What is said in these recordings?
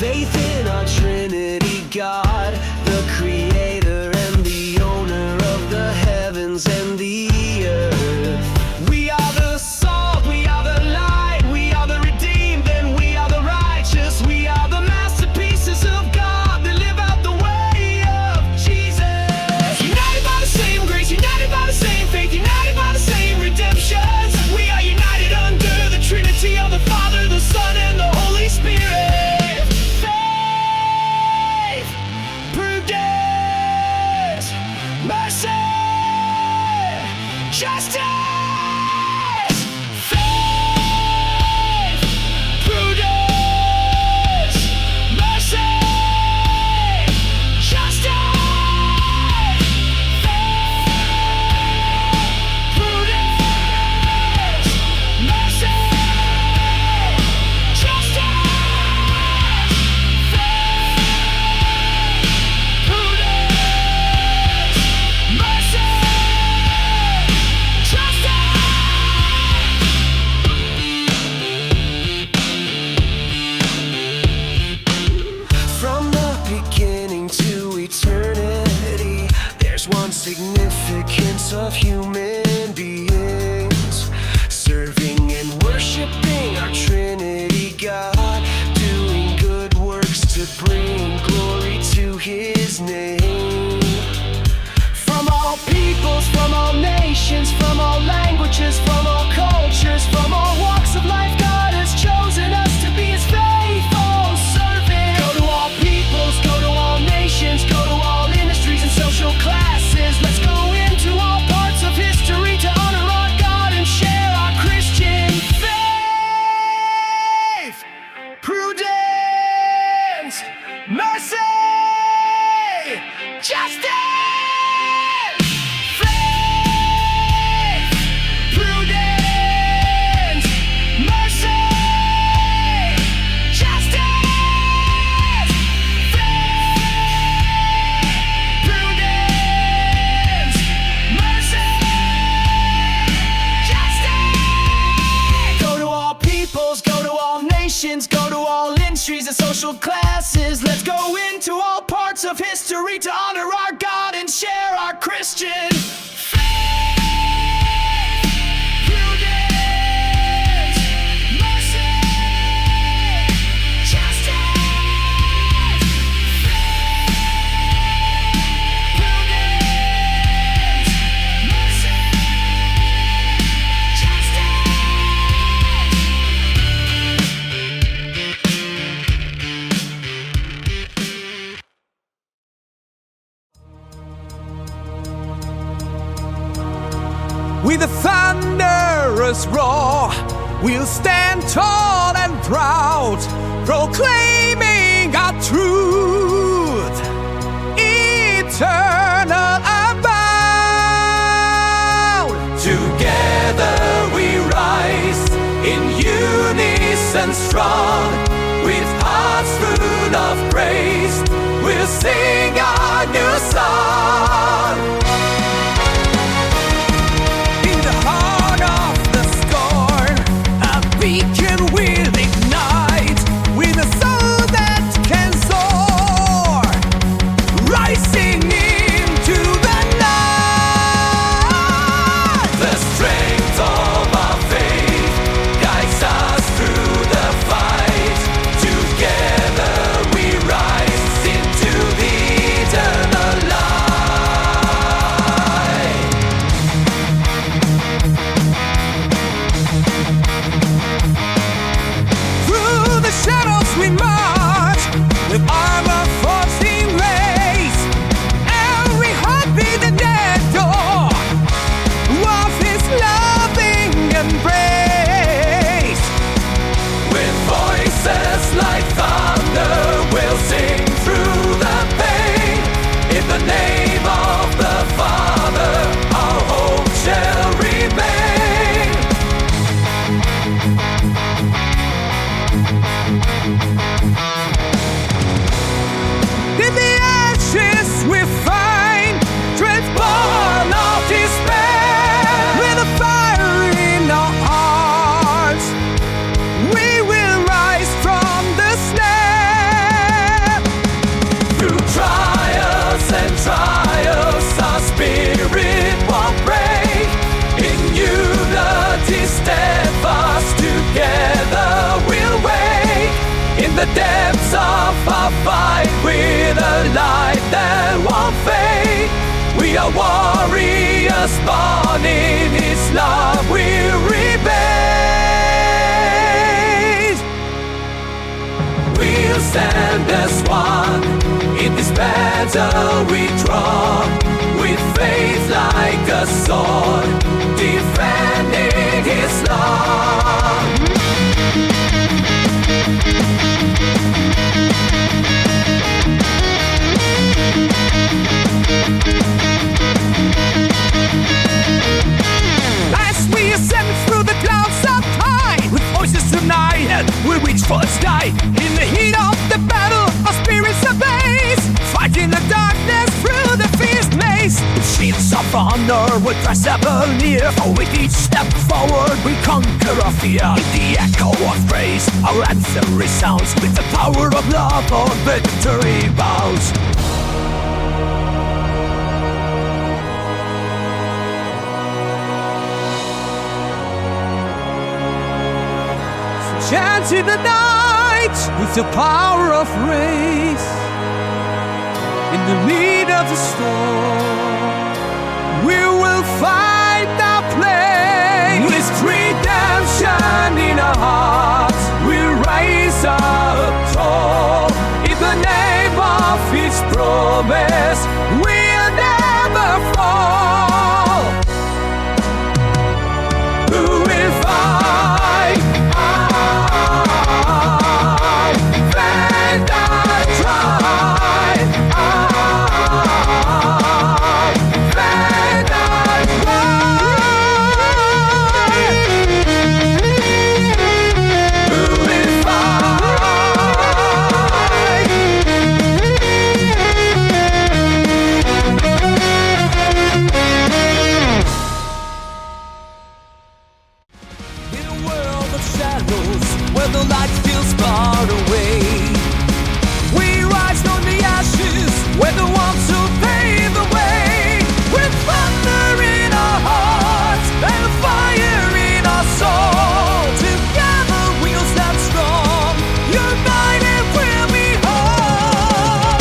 faith in our Trinity God, the creator and the owner of the heavens and the earth. We are the salt, we are the light, we are the redeemed, and we are the righteous. We are the masterpieces of God that live out the way of Jesus. United by the same grace, united by the same faith, united by the same redemption. We are united under the Trinity of the Father, the Son, and the Holy Spirit. Faith, prudence, mercy, justice. Faith, prudence, mercy, justice. Faith, prudence, mercy, justice. From the beginning to eternity, there's one significance of human beings, serving and worshiping our Trinity God, doing good works to bring glory to His name. From all peoples, from all nations, from all languages, from all cultures, from all walks of life, God has chosen us to be His faithful servants. Go to all peoples, go to all nations, go to all industries and social classes. Let's go into all parts of history to honor our God and share our Christian faith. Prudence, mercy, justice. Faith, prudence, mercy, justice. Faith, prudence, mercy, justice. Go to all peoples, go to all nations, go to all industries and social classes. Let's go into all parts of history to honor our God and share our Christian faith. Prudence, mercy, justice. Prudence, mercy, justice. With a thunderous roar, we'll stand tall and proud, proclaiming our truth, eternal abound. Together we rise in unison strong, with hearts full of praise, we'll sing our new song. In the heart of the storm, a beacon will ignite, with a soul that can soar, rising into the night. The strength of our faith guides us through the fight. Together we rise into the eternal light. Through the shadows we march, with armor forcing race, every heartbeat an echo of His loving embrace. With voices like thunder, we'll sing through the pain. In the name of the Father, our hope shall remain. In the ashes we find strength born of despair. With a fire in our hearts, we will rise from the snare. fight with a light that won't fade. We are warriors born in His love, we'll rebase. We'll stand as one in this battle we draw, with faith like a sword, defending His law. As we ascend through the clouds of time, with voices united, we reach for the sky. In the heat of the battle, our spirits ablaze, fighting the darkness through the fierce maze. With shields of honor, we press ever near, for with each step forward, we conquer our fear. In the echo of praise, our anthem resounds, with the power of love, our victory bounds. Chant in the night with the power of race. In the meat of the storm, we will find our place. With redemption in our hearts, we rise up tall. In the name of His promise, we'll never fall. Who will fight? Where the light feels far away, we rise from the ashes, where the ones who pave the way. With thunder in our hearts and fire in our soul, together we'll stand strong, united we'll be whole.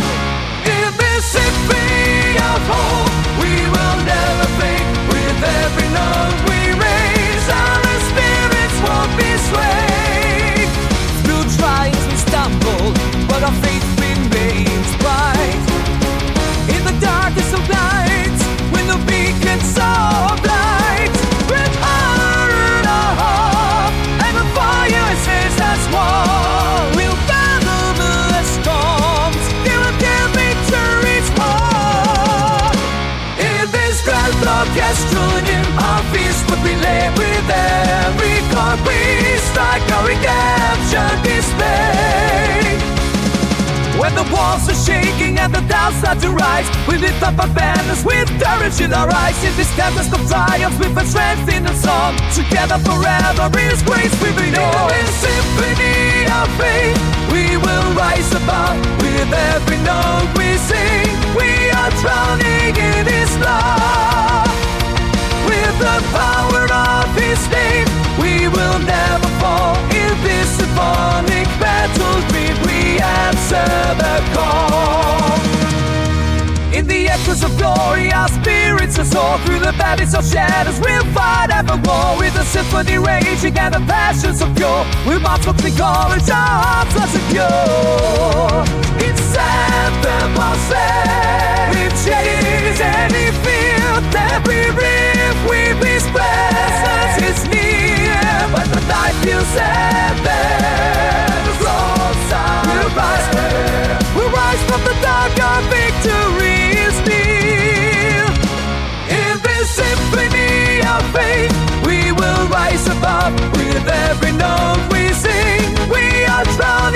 In this symphony of hope, we will never fade. With every note we raise, our spirits won't be swayed. But our faith remains bright. In the darkest of nights, when the beacons of light, with honor in our heart, and the fire says that's one, we'll battle the storms, till the victory's won. In this grand orchestral hymn, our feast would be laid. With every chord we strike our redemption display. When the walls are shaking and the doubts start to rise, we lift up our banners with courage in our eyes. In this tempest of triumph, we find strength in the song. Together forever in His grace we belong. In this symphony of faith, we will rise above. With every note we sing, we are drowning in His love. With the power of His name, we will never fall. In this symphonic battlefield, we answer the call. In the echoes of glory, our spirits are soar. Through the valleys of shadows, we'll fight evermore. With the symphony raging and the passions of pure, we march with the courage, our hearts are secure. It's anthem of faith, with chains any field, every riff we express is near. But the night feels heavy, the roads are we'll rise from the dark, our victory is near. In this symphony of faith, we will rise above. With every note we sing, we are drowning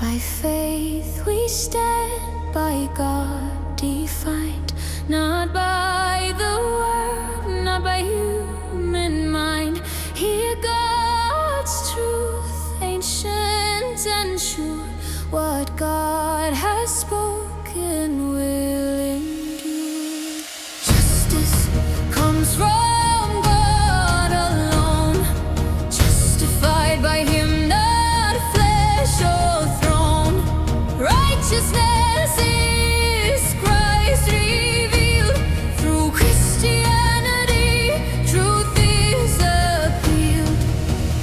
By faith we stand, by God defined, not by the world, not by human mind. Hear God's truth, ancient and sure. What God has spoken will endure. Justice comes from God alone, justified by Him, not flesh or throne. Righteousness is Christ revealed through Christianity. Truth is appealed.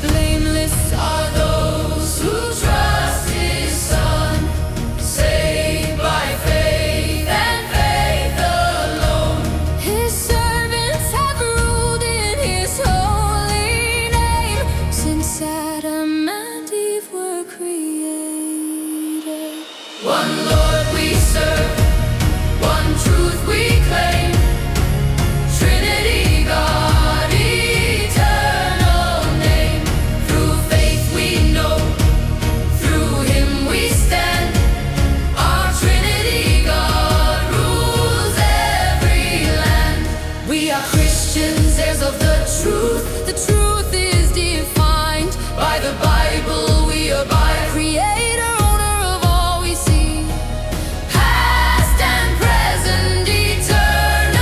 Blameless are those who trust His Son, saved by faith and faith alone. His servants have ruled in His holy name since Adam and Eve were created. One Lord we serve, one truth we claim. Trinity God, eternal name. Through faith we know, through Him we stand. Our Trinity God rules every land. We are Christians, heirs of the truth. The truth is defined by the Bible. We abide, Creator, owner of all we see, past and present, eternally.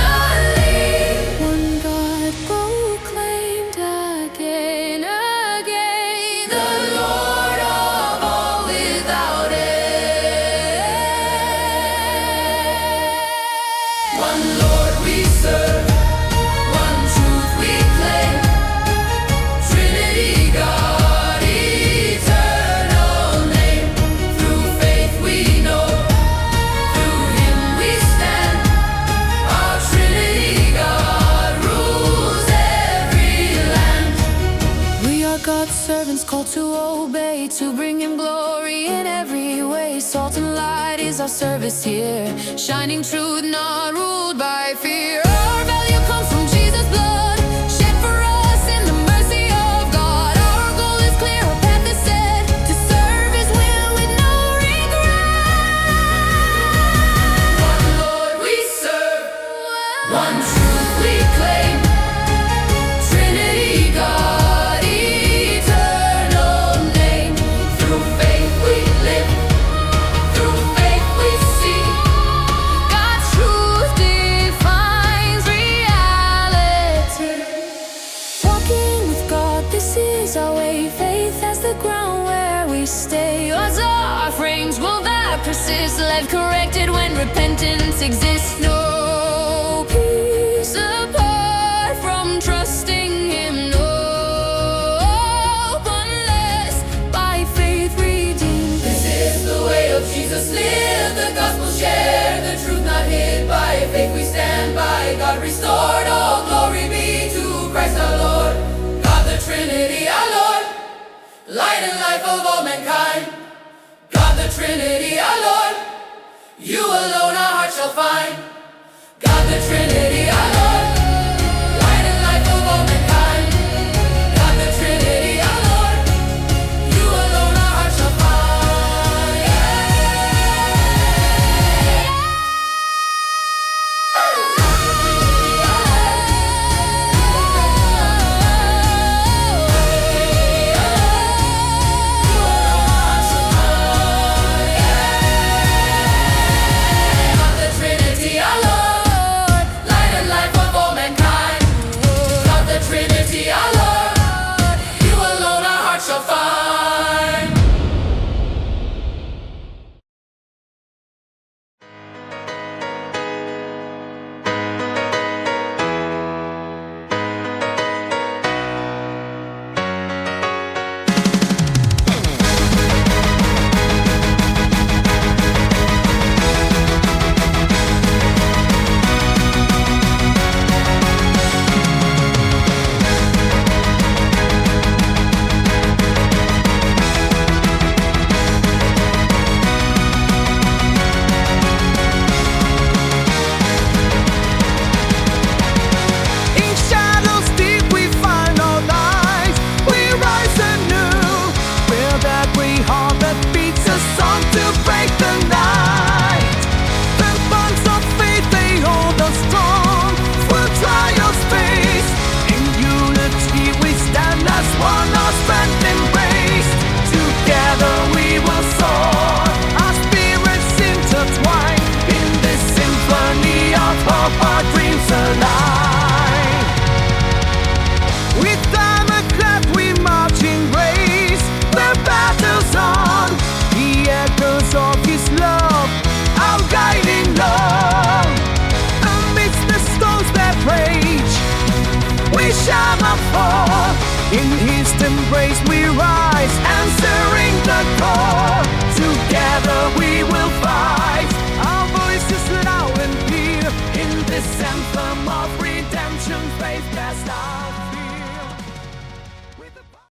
One God proclaimed again, again, the Lord of all without end. One Lord we serve, one truth we claim. Trinity God, eternal name. Through faith we know, through Him we stand. Our Trinity God rules every land. We are God's servants called to obey, to bring Him glory in every way. Salt and light is our service here, shining truth, not ruled by fear. Our value comes from Jesus' blood, shed for us in the mercy of God. Our goal is clear, our path is set, to serve His will with no regret. One Lord we serve, one truth we claim. Trinity God, eternal name. Through faith we live, through faith we see. God's truth defines reality. Walking with God, this is our way. Faith as the ground where we stay. Odds are frames will that persist, life corrected when repentance exists. No peace apart from trusting Him. No unless by faith redeemed. This is the way of Jesus. Live the gospel, share the truth not hid. By faith we stand, by God restored. All glory be to Christ our Lord. God the Trinity our Lord, light and life of all mankind. God the Trinity our Lord, You alone our heart shall find. God the Trinity our Lord, light and life of all mankind. God the Trinity our Lord, You alone our heart shall find. You alone our heart shall fall. In His embrace we rise, answering the call.